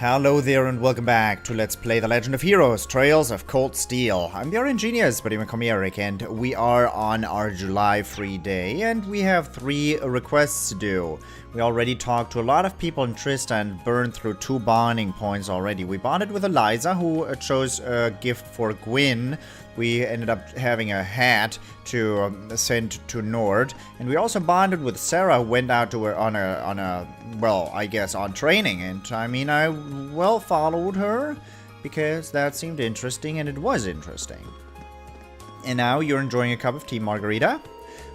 Hello there and welcome back to Let's Play The Legend of Heroes, Trails of Cold Steel. I'm the RNGenius, but even Chimeric, and we are on our July free day, and we have 3 requests to do. We already talked to a lot of people in Trista and burned through 2 bonding points already. We bonded with Eliza, who chose a gift for Gwyn. We ended up having a hat to send to Nord, and we also bonded with Sarah, who went out to her on training, and I mean, I well followed her because that seemed interesting, and it was interesting. And now you're enjoying a cup of tea, Margarita.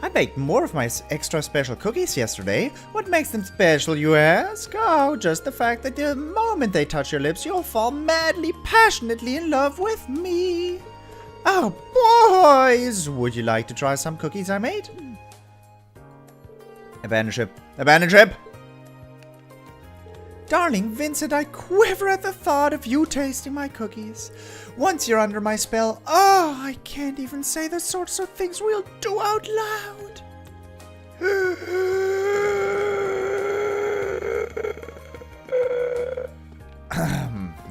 I baked more of my extra special cookies yesterday. What makes them special, you ask? Oh, just the fact that the moment they touch your lips, you'll fall madly, passionately in love with me. Oh, boys! Would you like to try some cookies I made? Abandon ship. Abandon ship! Darling Vincent, I quiver at the thought of you tasting my cookies. Once you're under my spell, oh, I can't even say the sorts of things we'll do out loud.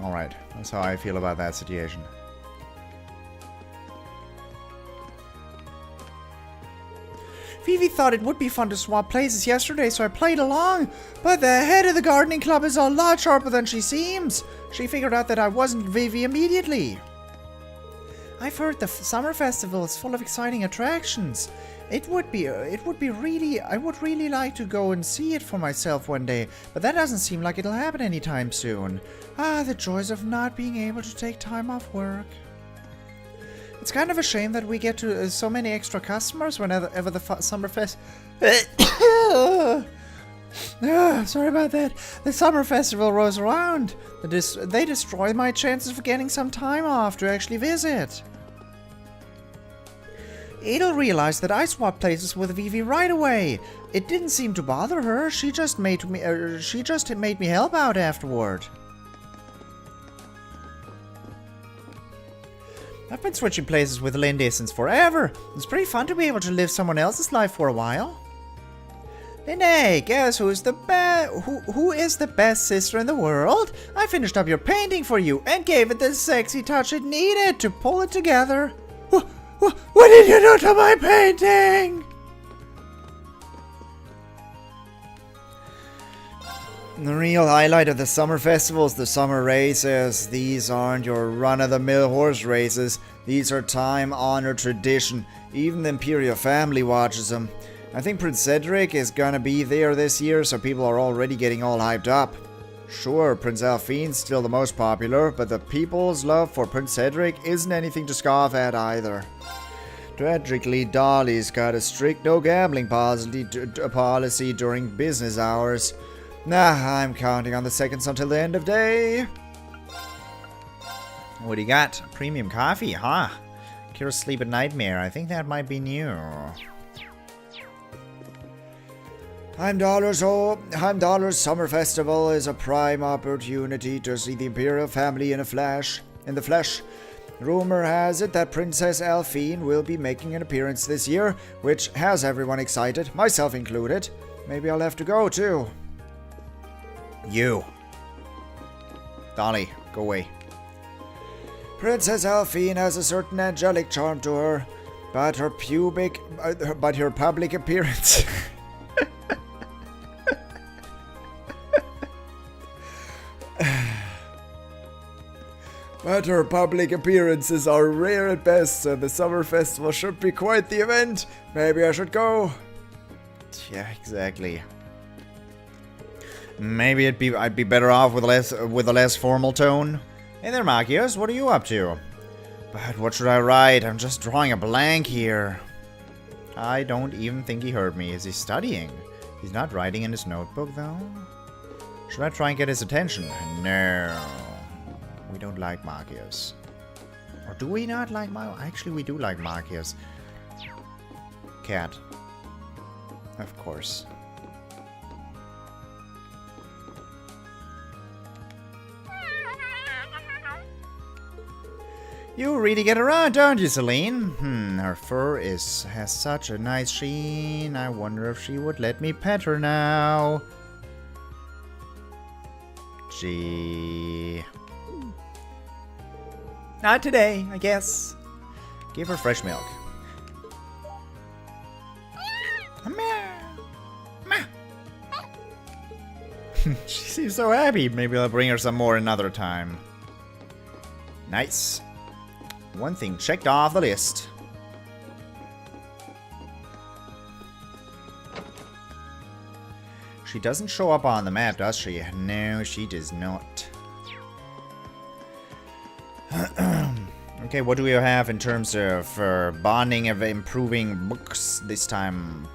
Alright, that's how I feel about that situation. Vivi thought it would be fun to swap places yesterday, so I played along. But the head of the gardening club is a lot sharper than she seems. She figured out that I wasn't Vivi immediately. I've heard the summer festival is full of exciting attractions. I would really like to go and see it for myself one day, but that doesn't seem like it'll happen anytime soon. Ah, the joys of not being able to take time off work. It's kind of a shame that we get to so many extra customers whenever the summer fest. Sorry about that. The summer festival rolls around. They destroy my chances of getting some time off to actually visit. Adel realized that I swapped places with Vivi right away. It didn't seem to bother her. She just made me help out afterward. I've been switching places with Lindy since forever. It's pretty fun to be able to live someone else's life for a while. Lindy, guess who is the best sister in the world? I finished up your painting for you and gave it the sexy touch it needed to pull it together. What did you do to my painting? The real highlight of the summer festivals, the summer races. These aren't your run-of-the-mill horse races. These are time-honored tradition. Even the Imperial family watches them. I think Prince Cedric is gonna be there this year, so people are already getting all hyped up. Sure, Prince Alphine's still the most popular, but the people's love for Prince Cedric isn't anything to scoff at either. Tragically, Dolly's got a strict no-gambling policy during business hours. Nah, I'm counting on the seconds until the end of day. What do you got? Premium coffee, huh? Cure sleep at nightmare. I think that might be new. Heimdallr's Summer Festival is a prime opportunity to see the Imperial family in the flesh. Rumor has it that Princess Alphine will be making an appearance this year, which has everyone excited, myself included. Maybe I'll have to go too. You. Dolly, go away. Princess Alphine has a certain angelic charm to her, but her public appearance... But her public appearances are rare at best, so the summer festival should be quite the event. Maybe I should go. Yeah, exactly. Maybe I'd be better off with a less formal tone. Hey there, Machias, what are you up to? But what should I write? I'm just drawing a blank here. I don't even think he heard me. Is he studying? He's not writing in his notebook, though. Should I try and get his attention? No. We don't like Machias. Or do we not like Machias? Actually, we do like Machias. Cat. Of course. You really get around, don't you, Celine? Her fur has such a nice sheen. I wonder if she would let me pet her now. strategy. Not today, I guess. Give her fresh milk. She seems so happy. Maybe I'll bring her some more another time. Nice. One thing checked off the list. She doesn't show up on the map, does she? No, she does not. Okay, what do we have in terms of bonding of improving books this time?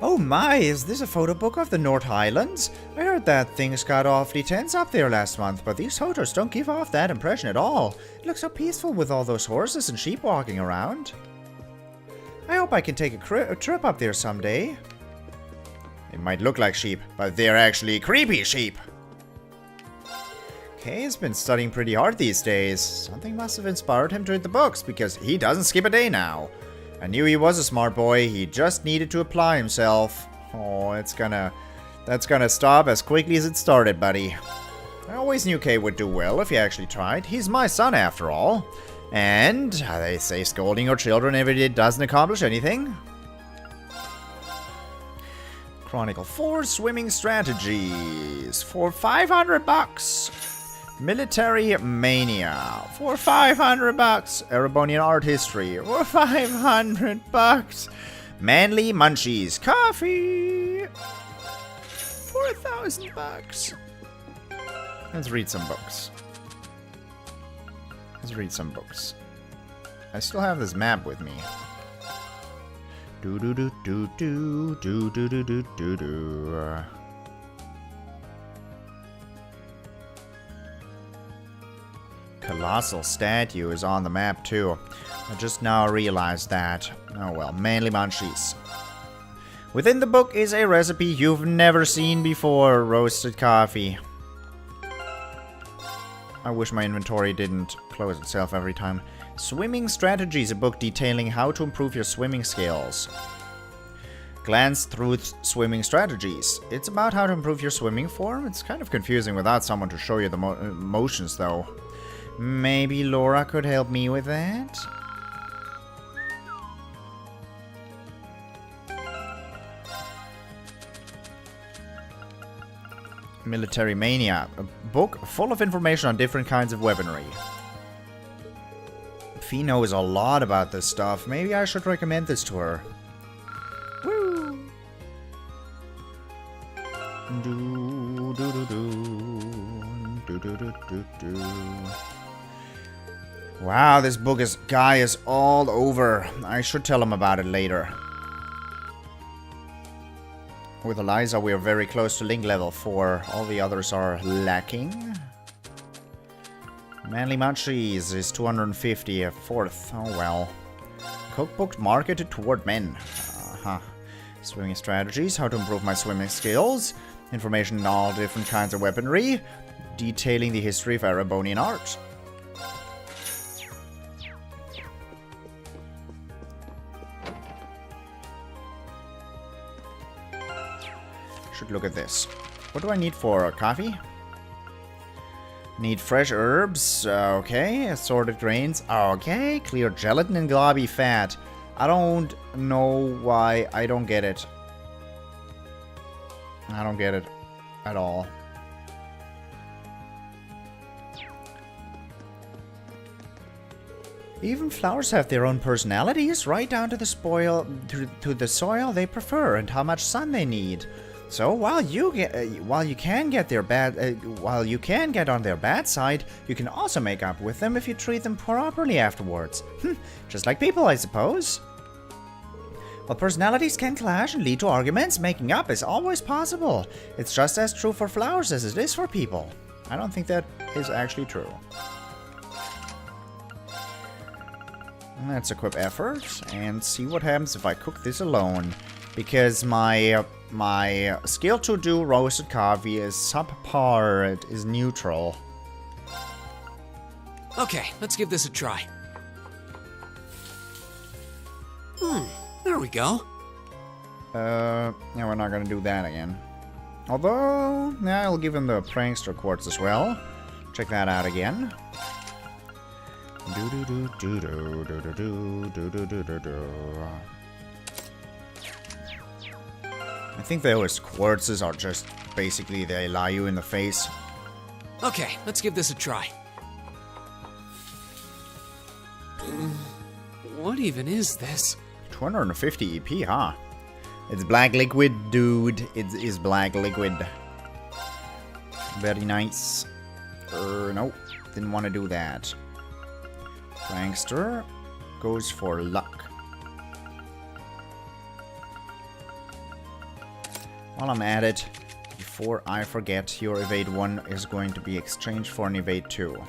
Oh my, is this a photo book of the North Highlands? I heard that things got awfully tense up there last month, but these photos don't give off that impression at all. It looks so peaceful with all those horses and sheep walking around. I hope I can take a trip up there someday. It might look like sheep, but they're actually creepy sheep. Kay's been studying pretty hard these days. Something must have inspired him to read the books, because he doesn't skip a day now. I knew he was a smart boy, he just needed to apply himself. Oh, that's gonna stop as quickly as it started, buddy. I always knew Kay would do well if he actually tried. He's my son after all. And they say scolding your children every day doesn't accomplish anything. Chronicle 4 swimming strategies for 500 bucks. Military Mania for 500 bucks. Erebonian art history for 500 bucks. Manly Munchies coffee 4,000 bucks. Let's read some books. I still have this map with me. Do do do do do do do do do do do. Colossal statue is on the map too. I just now realized that. Oh well, manly munchies. Within the book is a recipe you've never seen before: roasted coffee. I wish my inventory didn't close itself every time. Swimming Strategies, a book detailing how to improve your swimming skills. Glance through swimming strategies. It's about how to improve your swimming form. It's kind of confusing without someone to show you the motions though. Maybe Laura could help me with that? Military Mania, a book full of information on different kinds of weaponry. Fee knows a lot about this stuff. Maybe I should recommend this to her. Woo! Do do do do do do do do do. Wow, this guy is all over. I should tell him about it later. With Eliza, we are very close to link level 4. All the others are lacking. Manly Munchies is 250, a fourth. Oh well. Cookbook marketed toward men. Swimming strategies, how to improve my swimming skills. Information on all different kinds of weaponry. Detailing the history of Erebonian art. Should look at this. What do I need for coffee? Need fresh herbs. Okay. Assorted grains. Okay. Clear gelatin and globby fat. I don't know why I don't get it. I don't get it at all. Even flowers have their own personalities, right down to the the soil they prefer and how much sun they need. So while you can get on their bad side, you can also make up with them if you treat them properly afterwards. Just like people, I suppose. While personalities can clash and lead to arguments, making up is always possible. It's just as true for flowers as it is for people. I don't think that is actually true. Let's equip effort and see what happens if I cook this alone. Because my skill to do roasted coffee is subpar, it is neutral. Okay, let's give this a try. There we go. Yeah, we're not gonna do that again. Although, yeah, I'll give him the prankster quartz as well. Check that out again. I think those quartzes are just basically they lie you in the face. Okay, let's give this a try. What even is this? 250 EP, huh? It's black liquid, dude. It is black liquid. Very nice. Nope. Didn't want to do that. Prankster goes for luck. While I'm at it, before I forget, your evade 1 is going to be exchanged for an evade 2.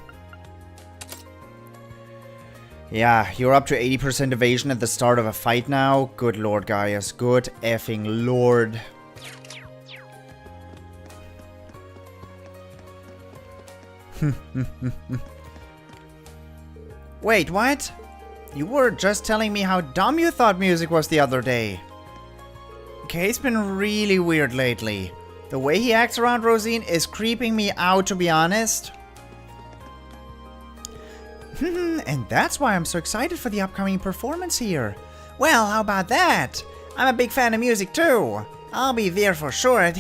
Yeah, you're up to 80% evasion at the start of a fight now. Good lord, Gaius. Good effing lord. Wait, what? You were just telling me how dumb you thought music was the other day. Kay's been really weird lately. The way he acts around Rosine is creeping me out, to be honest. And that's why I'm so excited for the upcoming performance here. Well, how about that? I'm a big fan of music too. I'll be there for sure.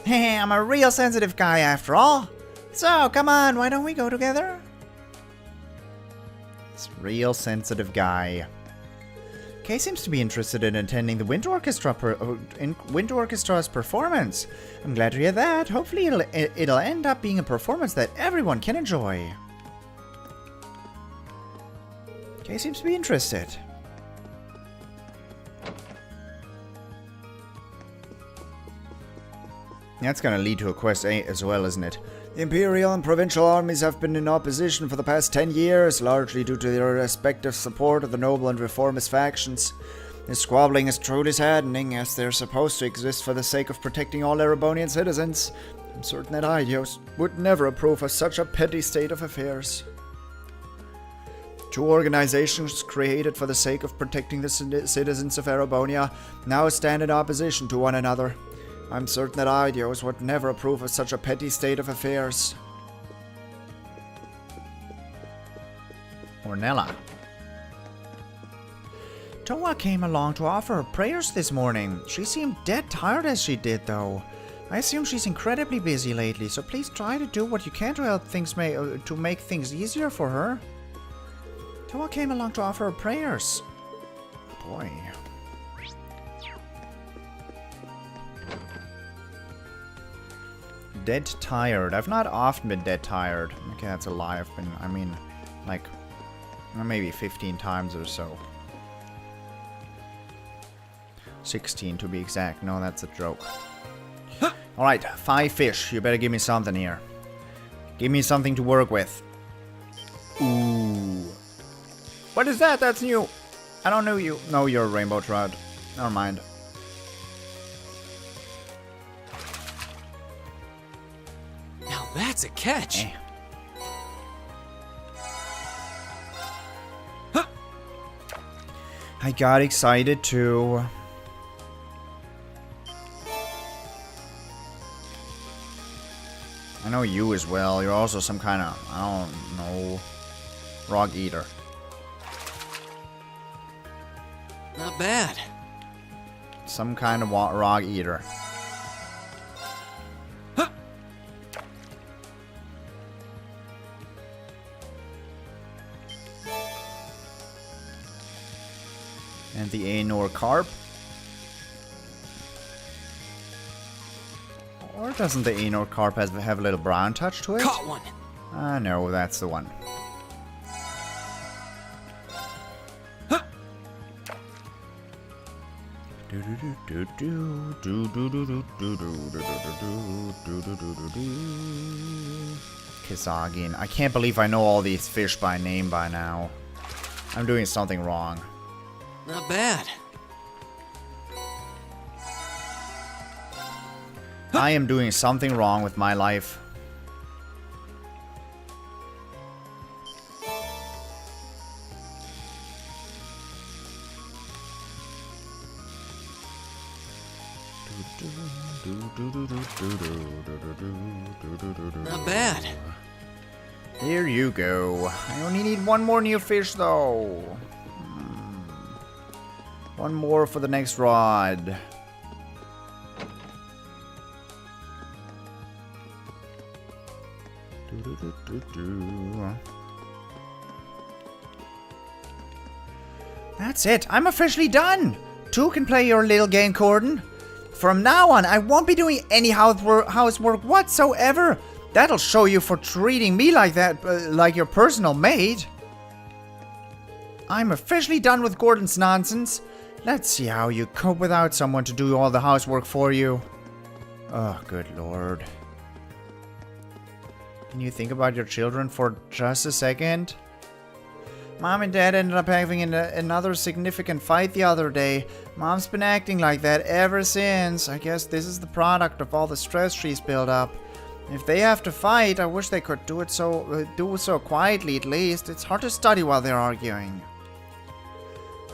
I'm a real sensitive guy after all. So, come on, why don't we go together? This real sensitive guy. Kay seems to be interested in attending the Wind Orchestra's performance. I'm glad to hear that. Hopefully it'll end up being a performance that everyone can enjoy. Kay seems to be interested. That's gonna lead to a quest A as well, isn't it? The Imperial and Provincial armies have been in opposition for the past 10 years, largely due to their respective support of the noble and reformist factions. This squabbling is truly saddening, as they're supposed to exist for the sake of protecting all Erebonian citizens. I'm certain that Idios would never approve of such a petty state of affairs. Two organizations created for the sake of protecting the citizens of Erebonia now stand in opposition to one another. I'm certain that Idios would never approve of such a petty state of affairs. Ornella. TloH came along to offer her prayers this morning. She seemed dead tired as she did, though. I assume she's incredibly busy lately, so please try to do what you can to help things to make things easier for her. TloH came along to offer her prayers. Boy. Dead tired. I've not often been dead tired. Okay, that's a lie. I mean, like, maybe 15 times or so. 16 to be exact. No, that's a joke. Alright, 5 fish. You better give me something here. Give me something to work with. Ooh. What is that? That's new. I don't know you. No, you're a rainbow trout. Never mind. Now that's a catch. Huh. I got excited too. I know you as well. You're also some kind of, I don't know, rock eater. Not bad. Some kind of rock eater. Huh. And the Anor carp. Or doesn't the Anor carp have a little brown touch to it? Caught one. No, that's the one. Huh. Kizagin. I can't believe I know all these fish by name by now. I'm doing something wrong. Not bad. I am doing something wrong with my life. Not bad. Here you go. I only need one more new fish, though. One more for the next rod. That's it. I'm officially done. 2 can play your little game, Corden. From now on, I won't be doing any housework whatsoever. That'll show you for treating me like that, like your personal maid. I'm officially done with Gordon's nonsense. Let's see how you cope without someone to do all the housework for you. Oh, good lord. Can you think about your children for just a second? Mom and Dad ended up having another significant fight the other day. Mom's been acting like that ever since. I guess this is the product of all the stress she's built up. If they have to fight, I wish they could do it so quietly at least. It's hard to study while they're arguing.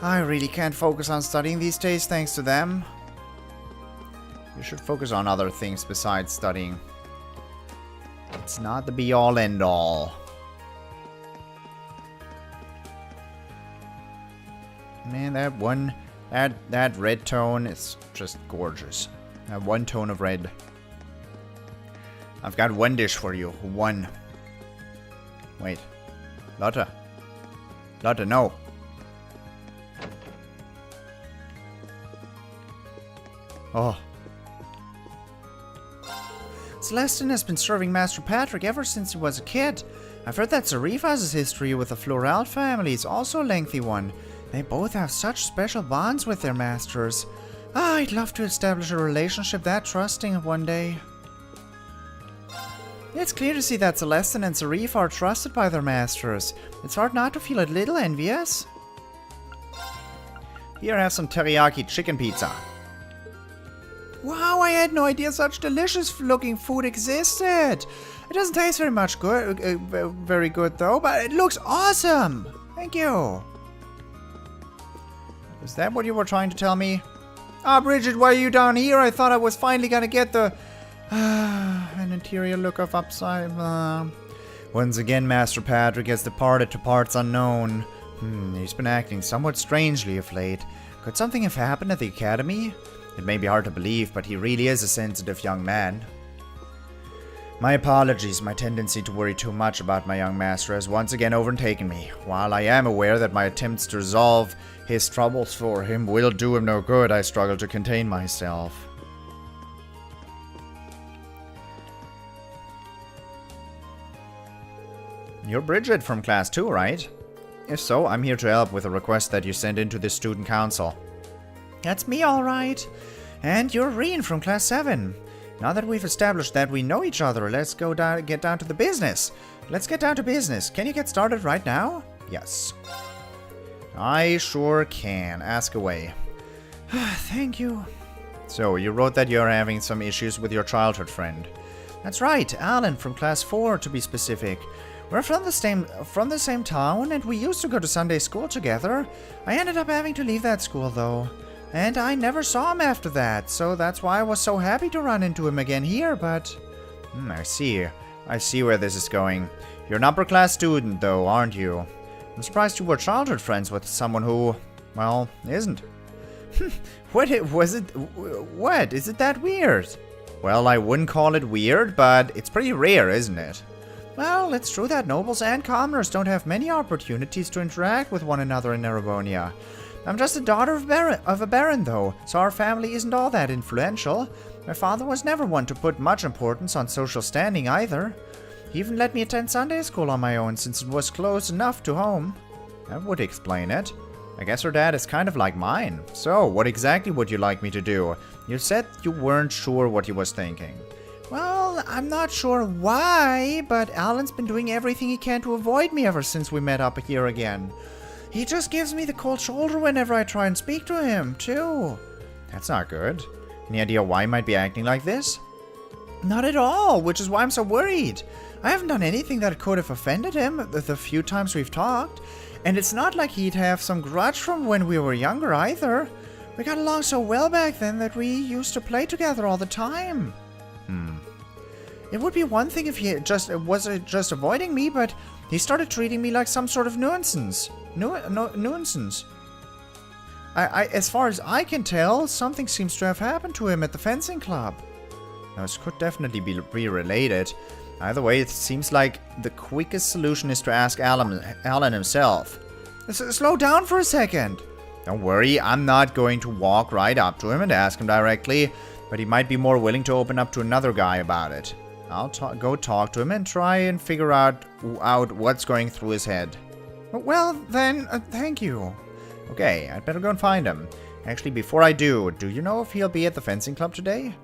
I really can't focus on studying these days thanks to them. You should focus on other things besides studying. It's not the be-all end-all. Man, that red tone is just gorgeous. That one tone of red. I've got one dish for you. One. Wait. Lotta. Lotta, no. Oh. Celestin has been serving Master Patrick ever since he was a kid. I've heard that Zarifaz's history with the Floral family is also a lengthy one. They both have such special bonds with their masters. I'd love to establish a relationship that trusting one day. It's clear to see that Celestin and Zarif are trusted by their masters. It's hard not to feel a little envious. Here, have some teriyaki chicken pizza. Wow, I had no idea such delicious looking food existed. It doesn't taste very good though, but it looks awesome. Thank you. Is that what you were trying to tell me? Ah, Bridget, why are you down here? I thought I was finally gonna get the an interior look of upside. Once again, Master Patrick has departed to parts unknown. He's been acting somewhat strangely of late. Could something have happened at the academy? It may be hard to believe, but he really is a sensitive young man. My apologies, my tendency to worry too much about my young master has once again overtaken me. While I am aware that my attempts to resolve his troubles for him will do him no good, I struggle to contain myself. You're Bridget from Class 2, right? If so, I'm here to help with a request that you send into the student council. That's me, alright. And you're Rean from Class 7. Now that we've established that we know each other, let's get down to the business. Let's get down to business. Can you get started right now? Yes. I sure can. Ask away. Thank you. So, you wrote that you're having some issues with your childhood friend. That's right, Alan from Class 4 to be specific. We're from the same town, and we used to go to Sunday school together. I ended up having to leave that school, though. And I never saw him after that, so that's why I was so happy to run into him again here, but... I see. I see where this is going. You're an upper class student, though, aren't you? I'm surprised you were childhood friends with someone who, well, isn't. What? Is it that weird? Well, I wouldn't call it weird, but it's pretty rare, isn't it? Well, it's true that nobles and commoners don't have many opportunities to interact with one another in Erebonia. I'm just the daughter of a baron, though, so our family isn't all that influential. My father was never one to put much importance on social standing either. He even let me attend Sunday school on my own since it was close enough to home. That would explain it. I guess her dad is kind of like mine. So, what exactly would you like me to do? You said you weren't sure what he was thinking. Well, I'm not sure why, but Alan's been doing everything he can to avoid me ever since we met up here again. He just gives me the cold shoulder whenever I try and speak to him, too. That's not good. Any idea why he might be acting like this? Not at all, which is why I'm so worried. I haven't done anything that could have offended him the few times we've talked. And it's not like he'd have some grudge from when we were younger either. We got along so well back then that we used to play together all the time. It would be one thing if he was just avoiding me, but he started treating me like some sort of nuisance. Nuisance. As far as I can tell, something seems to have happened to him at the fencing club. Now, this could definitely be related. Either way, it seems like the quickest solution is to ask Alan himself. Slow down for a second. Don't worry, I'm not going to walk right up to him and ask him directly, but he might be more willing to open up to another guy about it. I'll go talk to him and try and figure out what's going through his head. Well, then, thank you. Okay, I'd better go and find him. Actually, before I do you know if he'll be at the fencing club today?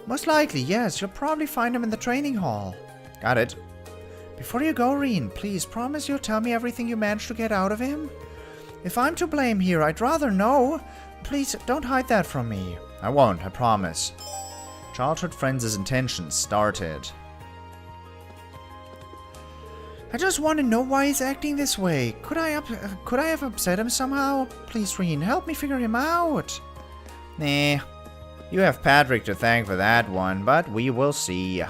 Most likely, yes. You'll probably find him in the training hall. Got it. Before you go, Rean, please promise you'll tell me everything you managed to get out of him. If I'm to blame here, I'd rather know. Please, don't hide that from me. I won't, I promise. Childhood friends' intentions started. I just want to know why he's acting this way. Could I have upset him somehow? Please, Rean, help me figure him out. Nah. You have Patrick to thank for that one, but we will see.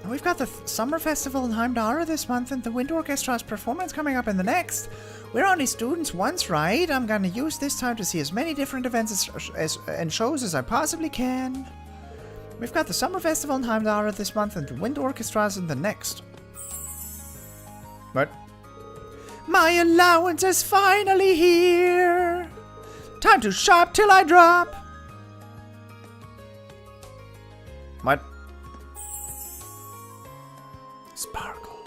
We've got the Summer Festival in Heimdallr this month and the Wind Orchestra's performance coming up in the next. We're only students once, right? I'm gonna use this time to see as many different events and shows as I possibly can. We've got the Summer Festival in Heimdallr this month and the Wind Orchestra's in the next. What? My allowance is finally here! Time to shop till I drop! What? Sparkle.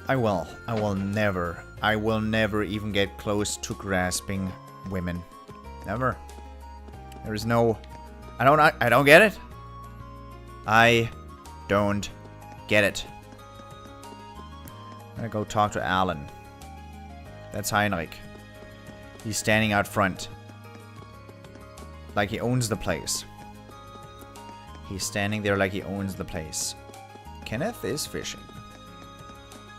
I will never even get close to grasping women. Never. There is no... I don't get it. I don't get it. I'm gonna go talk to Alan. That's Heinrich. He's standing out front. Like he owns the place. He's standing there like he owns the place. Kenneth is fishing.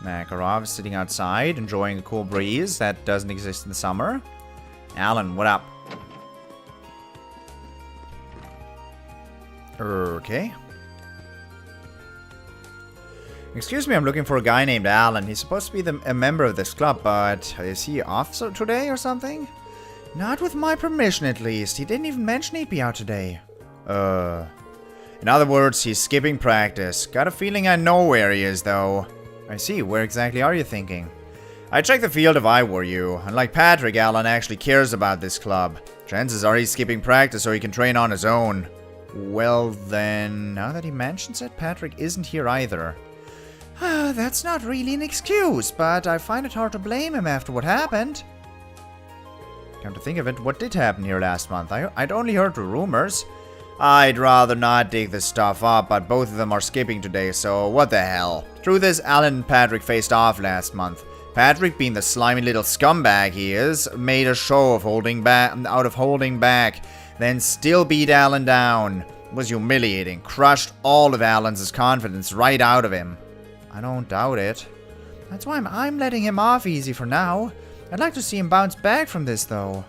Makarov is sitting outside, enjoying a cool breeze that doesn't exist in the summer. Alan, what up? Okay. Excuse me, I'm looking for a guy named Alan. He's supposed to be a member of this club, but is he off today or something? Not with my permission, at least. He didn't even mention he'd be out today. In other words, he's skipping practice. Got a feeling I know where he is, though. I see. Where exactly are you thinking? I'd check the field if I were you. Unlike Patrick, Alan actually cares about this club. Chances are he's skipping practice so he can train on his own. Well then, now that he mentions it, Patrick isn't here either. That's not really an excuse, but I find it hard to blame him after what happened. Come to think of it, what did happen here last month? I'd only heard the rumors. I'd rather not dig this stuff up, but both of them are skipping today, so what the hell. Truth is, Alan and Patrick faced off last month. Patrick, being the slimy little scumbag he is, made a show of holding back, then still beat Alan down. It was humiliating, crushed all of Alan's confidence right out of him. I don't doubt it. That's why I'm letting him off easy for now. I'd like to see him bounce back from this, though.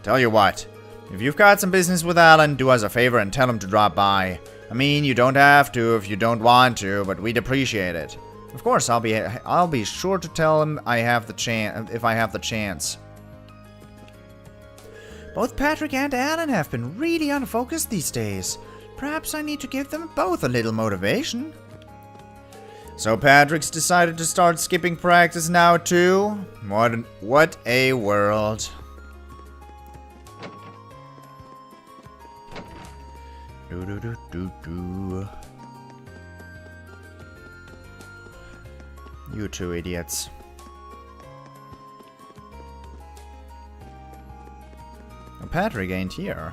Tell you what, if you've got some business with Alan, do us a favor and tell him to drop by. I mean, you don't have to if you don't want to, but we'd appreciate it. Of course, I'll be sure to tell him if I have the chance. Both Patrick and Alan have been really unfocused these days. Perhaps I need to give them both a little motivation. So Patrick's decided to start skipping practice now too? What a world. You two idiots. Well, Patrick ain't here.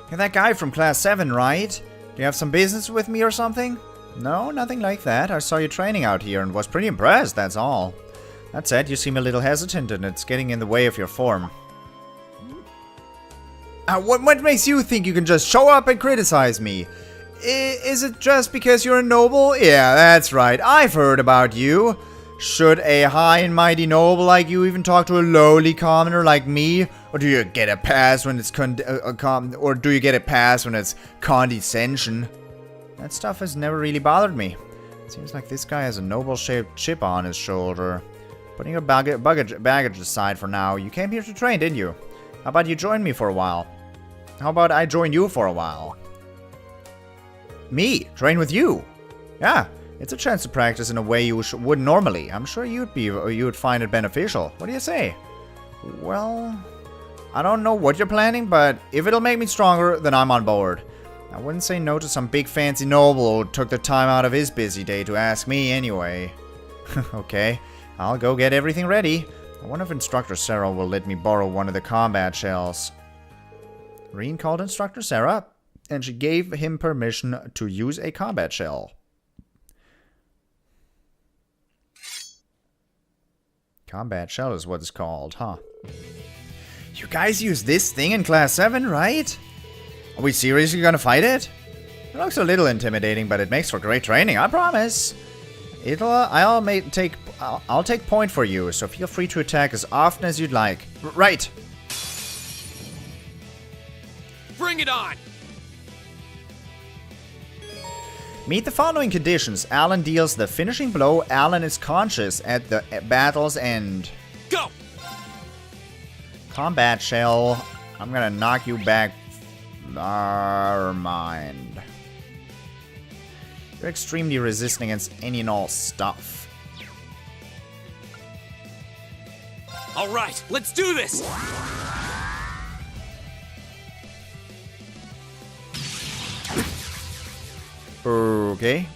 You're that guy from Class VII, right? Do you have some business with me or something? No, nothing like that. I saw you training out here and was pretty impressed, that's all. That said, you seem a little hesitant and it's getting in the way of your form. What makes you think you can just show up and criticize me? Is it just because you're a noble? Yeah, that's right. I've heard about you. Should a high and mighty noble like you even talk to a lowly commoner like me? Or do you get a pass when it's condescension? That stuff has never really bothered me. Seems like this guy has a noble-shaped chip on his shoulder. Putting your baggage aside for now, you came here to train, didn't you? How about you join me for a while? How about I join you for a while? Me? Train with you? Yeah, it's a chance to practice in a way you wouldn't normally. I'm sure you'd find it beneficial. What do you say? Well, I don't know what you're planning, but if it'll make me stronger, then I'm on board. I wouldn't say no to some big fancy noble who took the time out of his busy day to ask me anyway. Okay, I'll go get everything ready. I wonder if Instructor Sarah will let me borrow one of the combat shells. Rean called Instructor Sarah, and she gave him permission to use a combat shell. Combat shell is what it's called, huh? You guys use this thing in Class 7, right? Are we seriously gonna fight it? It looks a little intimidating, but it makes for great training, I promise. I'll take point for you, so feel free to attack as often as you'd like. Right. Bring it on! Meet the following conditions. Alan deals the finishing blow. Alan is conscious at the battle's end. Go! Combat shell. I'm gonna knock you back. Never mind. You're extremely resistant against any and all stuff. Alright, let's do this! Okay.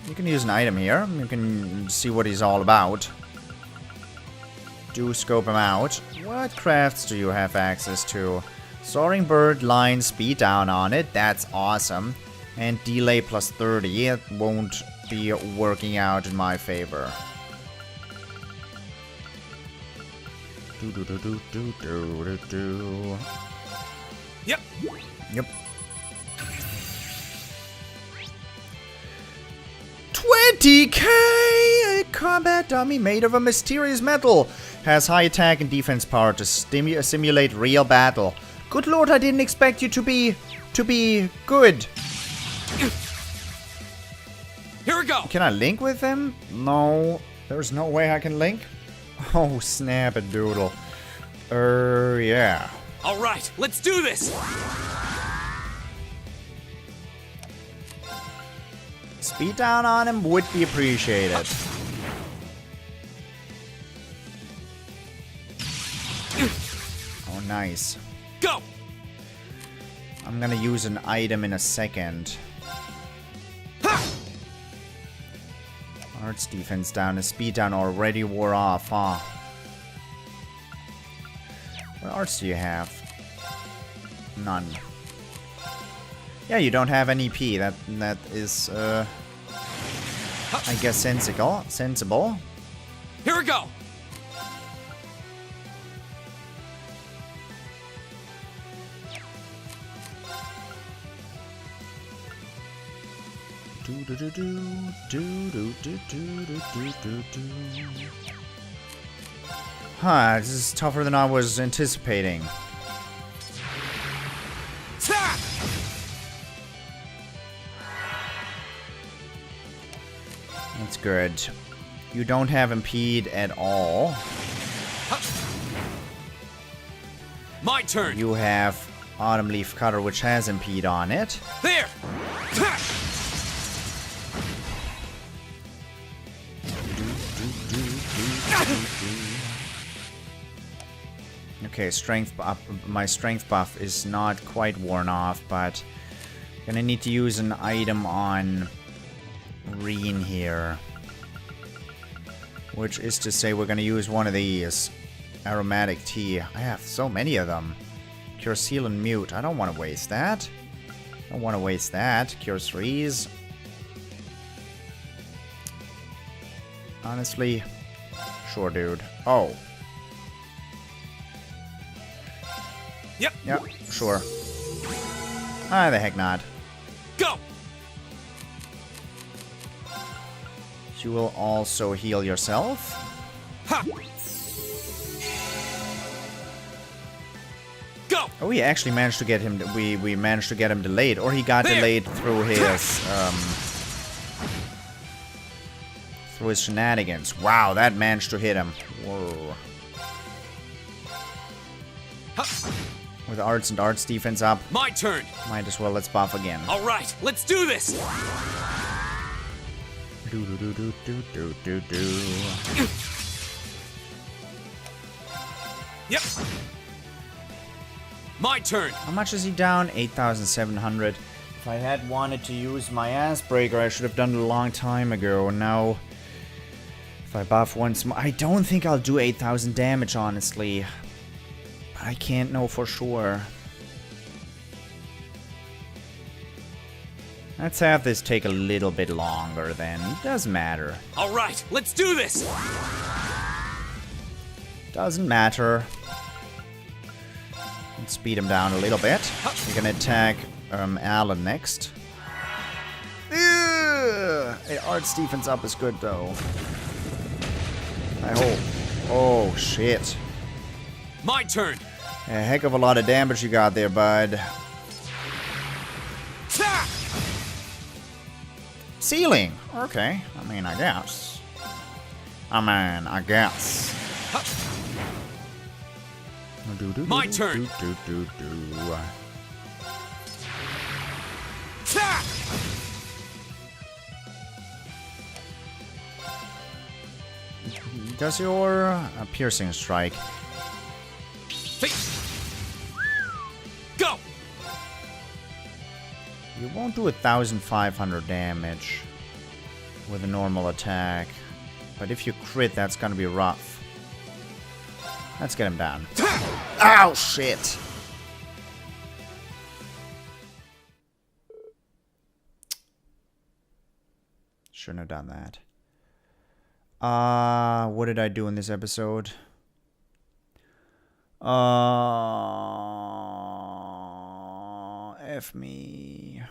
You can use an item here. You can see what he's all about. Do scope him out. What crafts do you have access to? Soaring bird, line, speed down on it. That's awesome. And delay plus 30. It won't be working out in my favor. Yep. Yep. 20k! A combat dummy made of a mysterious metal. Has high attack and defense power to simulate real battle. Good lord, I didn't expect you to be good. Here we go! Can I link with him? No. There's no way I can link? Oh, snap a doodle. Yeah. Alright, let's do this! Speed down on him would be appreciated. Oh, nice. Go! I'm gonna use an item in a second. Arts defense down, his speed down already wore off, huh? What arts do you have? None. Yeah, you don't have an EP. That is, I guess sensible. Here we go! Huh, this is tougher than I was anticipating. That's good. You don't have impede at all. My turn! You have Autumn Leaf Cutter, which has impede on it. There! Okay, strength buff. My strength buff is not quite worn off, but gonna need to use an item on Rean here. Which is to say we're gonna use one of these. Aromatic tea. I have so many of them. Cure Seal and Mute. I don't want to waste that. Don't want to waste that. Cures freeze. Honestly, sure, dude. Oh. Yep. Yep, sure. Ah, the heck not. Go! You will also heal yourself. Ha! Go! Oh, we actually managed to get him. We managed to get him delayed, or he got delayed through his shenanigans. Wow, that managed to hit him. Whoa. Ha! With arts and arts defense up, My turn. might as well let's buff again. All right, let's do this. Do do do do do do do do. Yep. My turn. How much is he down? 8,700. If I had wanted to use my ass breaker, I should have done it a long time ago. Now, if I buff once more, I don't think I'll do 8,000 damage, honestly. But I can't know for sure. Let's have this take a little bit longer then. Doesn't matter. All right, let's do this. Doesn't matter. Let's speed him down a little bit. We're gonna attack Alan next. Hey, arts defense up is good though. I hope. Oh shit. My turn. A heck of a lot of damage you got there, bud. Ta! Ceiling. Okay. I mean, I guess. I guess. My turn. Ta! Does your piercing strike? Go! You won't do 1,500 damage with a normal attack. But if you crit, that's gonna be rough. Let's get him down. Ow, shit! Shouldn't have done that. What did I do in this episode? F me.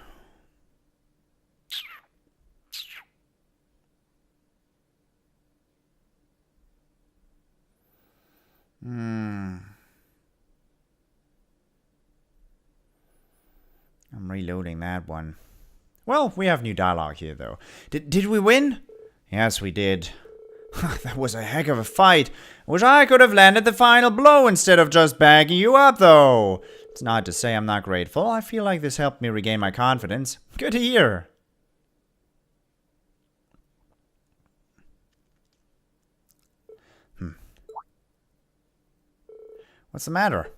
I'm reloading that one. Well, we have new dialogue here, though. Did we win? Yes, we did. That was a heck of a fight. I wish I could have landed the final blow instead of just bagging you up, though. It's not to say I'm not grateful. I feel like this helped me regain my confidence. Good to hear. What's the matter?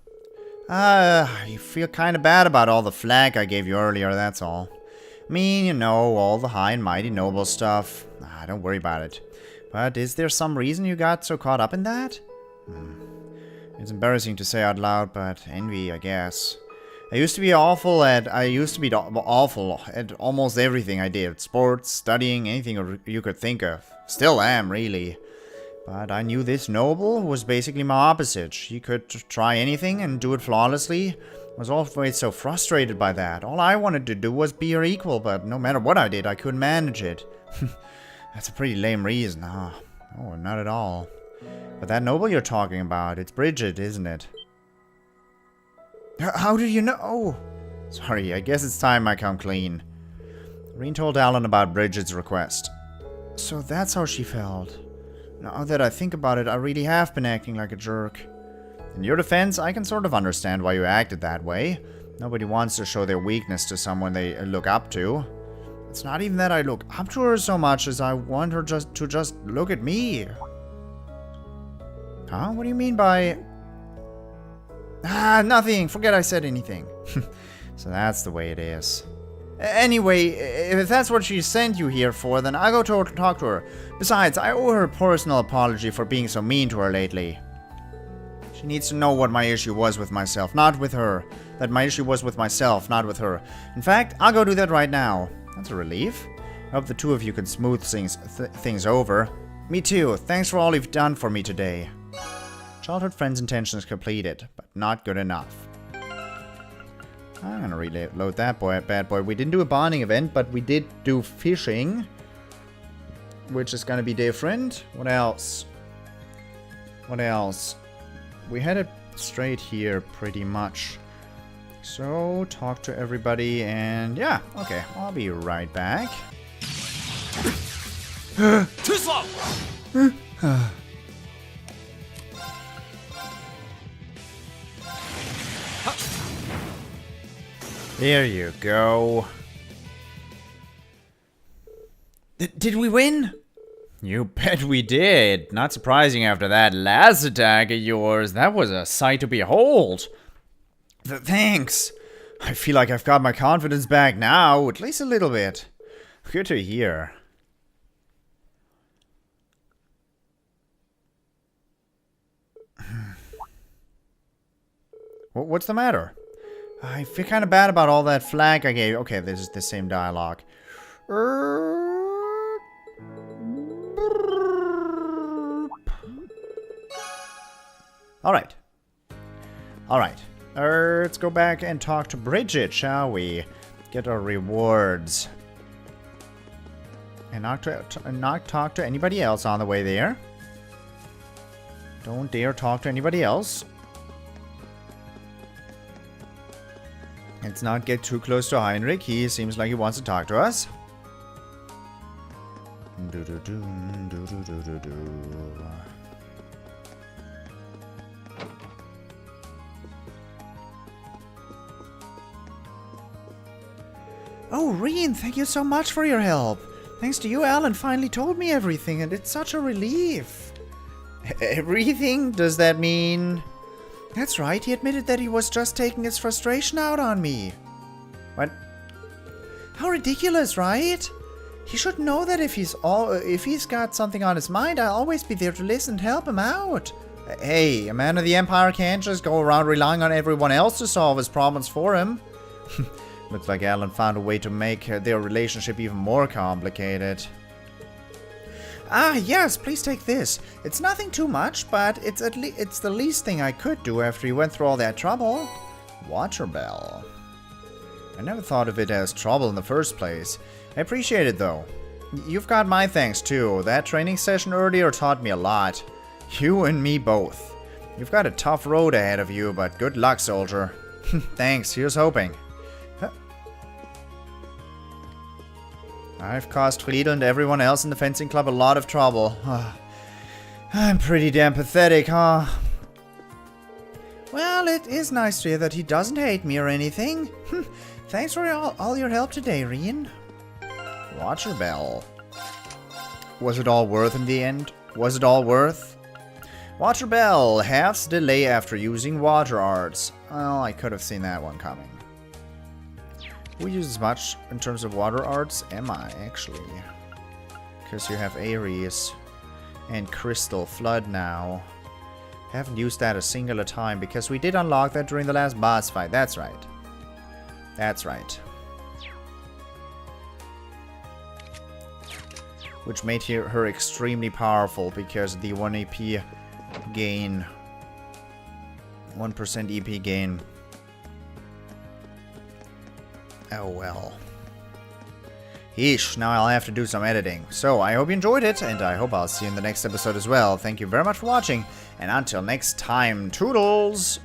You feel kind of bad about all the flack I gave you earlier, that's all. I mean, you know, all the high and mighty noble stuff. Don't worry about it. But is there some reason you got so caught up in that? It's embarrassing to say out loud, but envy, I guess. I used to be awful at almost everything I did. Sports, studying, anything you could think of. Still am, really. But I knew this noble was basically my opposite. She could try anything and do it flawlessly. I was always so frustrated by that. All I wanted to do was be her equal, but no matter what I did, I couldn't manage it. That's a pretty lame reason. Oh, not at all. But that noble you're talking about, it's Bridget, isn't it? How did you know? Oh, sorry, I guess it's time I come clean. Rean told Alan about Bridget's request. So that's how she felt. Now that I think about it, I really have been acting like a jerk. In your defense, I can sort of understand why you acted that way. Nobody wants to show their weakness to someone they look up to. It's not even that I look up to her so much as I want her to just look at me. Huh? What do you mean by... nothing. Forget I said anything. So that's the way it is. Anyway, if that's what she sent you here for, then I'll go talk to her. Besides, I owe her a personal apology for being so mean to her lately. She needs to know what my issue was with myself, not with her. That my issue was with myself, not with her. In fact, I'll go do that right now. That's a relief. I hope the two of you can smooth things over. Me too. Thanks for all you've done for me today. Childhood friend's intentions completed, but not good enough. I'm gonna reload that bad boy. We didn't do a bonding event, but we did do fishing, which is gonna be different. What else? What else? We had it straight here, pretty much. So, talk to everybody, and yeah, okay, I'll be right back. Too slow! There you go. Did we win? You bet we did. Not surprising after that last attack of yours. That was a sight to behold. Thanks. I feel like I've got my confidence back now, at least a little bit. Good to hear. What's the matter? I feel kind of bad about all that flag I gave. Okay, this is the same dialogue. Alright. Alright. Let's go back and talk to Bridget, shall we? Get our rewards. And not talk to anybody else on the way there. Don't dare talk to anybody else. Let's not get too close to Heinrich. He seems like he wants to talk to us. Oh, Rean, thank you so much for your help. Thanks to you, Alan finally told me everything, and it's such a relief. Everything? Does that mean... That's right, he admitted that he was just taking his frustration out on me. What? How ridiculous, right? He should know that if he's got something on his mind, I'll always be there to listen and help him out. Hey, a man of the Empire can't just go around relying on everyone else to solve his problems for him. Looks like Alan found a way to make their relationship even more complicated. Ah, yes, please take this. It's nothing too much, but it's the least thing I could do after you went through all that trouble. Water bell. I never thought of it as trouble in the first place. I appreciate it, though. You've got my thanks, too. That training session earlier taught me a lot. You and me both. You've got a tough road ahead of you, but good luck, soldier. Thanks, here's hoping. I've caused Friedel and everyone else in the fencing club a lot of trouble. I'm pretty damn pathetic, huh? Well, it is nice to hear that he doesn't hate me or anything. Thanks for all your help today, Rean. Water bell. Was it all worth in the end? Was it all worth? Water bell. Half's delay after using water arts. Well, I could have seen that one coming. We use as much in terms of water arts? Am I, actually? Because you have Ares and Crystal Flood now. Haven't used that a singular time because we did unlock that during the last boss fight. That's right. That's right. Which made her extremely powerful because the 1 AP gain. 1% EP gain. Oh well. Yeesh, now I'll have to do some editing. So, I hope you enjoyed it, and I hope I'll see you in the next episode as well. Thank you very much for watching, and until next time, toodles!